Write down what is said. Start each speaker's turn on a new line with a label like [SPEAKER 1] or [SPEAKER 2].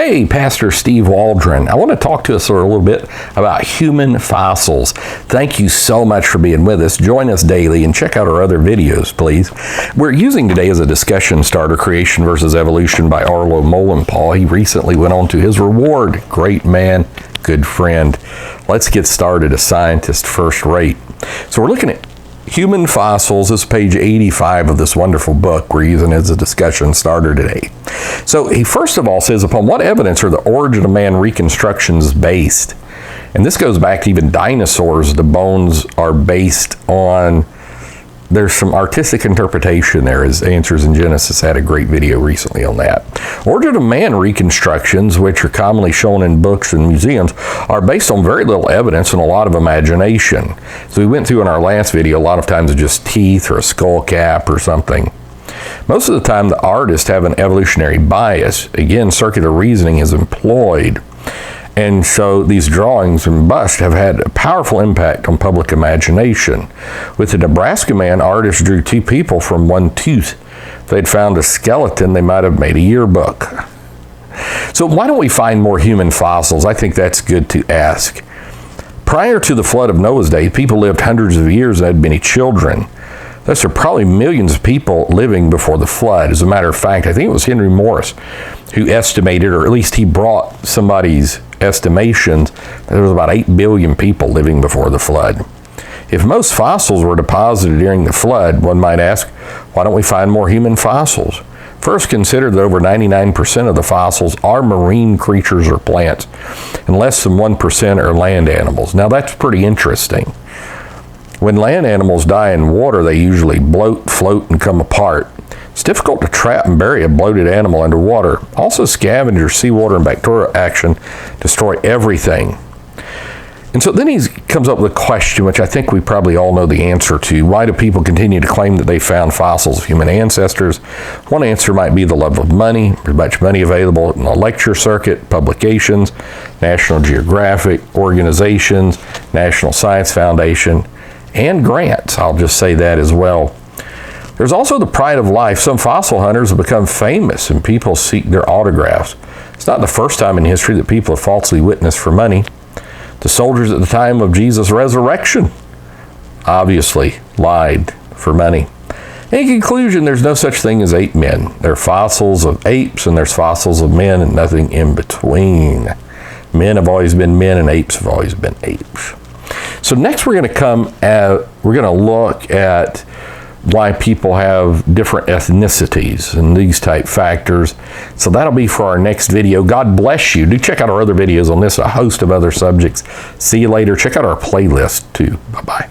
[SPEAKER 1] Hey, Pastor Steve Waldron. I want to talk to us a little bit about human fossils. Thank you so much for being with us. Join us daily and check out our other videos, please. We're using today as a discussion starter, Creation versus Evolution by Arlo Molenpaw. He recently went on to his reward. Great man, good friend. Let's get started. A scientist first rate. So we're looking at human fossils. This is page 85 of this wonderful book we're using as a discussion starter today. So he first of all says, upon what evidence are the origin of man reconstructions based? And this goes back to even dinosaurs. The bones are based on, there's some artistic interpretation there, as Answers in Genesis had a great video recently on that. Origin of man reconstructions, which are commonly shown in books and museums, are based on very little evidence and a lot of imagination. So we went through in our last video, a lot of times it's just teeth or a skull cap or something. Most of the time the artists have an evolutionary bias. Again, circular reasoning is employed. And so these drawings and busts have had a powerful impact on public imagination. With the Nebraska man, artists drew two people from one tooth. If they'd found a skeleton, they might have made a yearbook. So why don't we find more human fossils? I think that's good to ask. Prior to the flood of Noah's day, people lived hundreds of years and had many children. Thus, there are probably millions of people living before the flood. As a matter of fact, I think it was Henry Morris who estimated, or at least he brought somebody's estimations, that there was about 8 billion people living before the flood. If most fossils were deposited during the flood, one might ask, why don't we find more human fossils? First, consider that over 99% of the fossils are marine creatures or plants, and less than 1% are land animals. Now, that's pretty interesting. When land animals die in water, they usually bloat, float, and come apart. It's difficult to trap and bury a bloated animal underwater. Also, scavengers, seawater, and bacterial action destroy everything. And so then he comes up with a question, which I think we probably all know the answer to. Why do people continue to claim that they found fossils of human ancestors? One answer might be the love of money. There's much money available in the lecture circuit, publications, National Geographic organizations, National Science Foundation, and grants. I'll just say that as well. There's also the pride of life. Some fossil hunters have become famous and people seek their autographs. It's not the first time in history that people have falsely witnessed for money. The soldiers at the time of Jesus' resurrection obviously lied for money. In conclusion, there's no such thing as ape men. There are fossils of apes and there's fossils of men and nothing in between. Men have always been men and apes have always been apes. So next we're going to look at why people have different ethnicities and these type factors. So that'll be for our next video. God bless you. Do check out our other videos on this, a host of other subjects. See you later. Check out our playlist too. Bye-bye.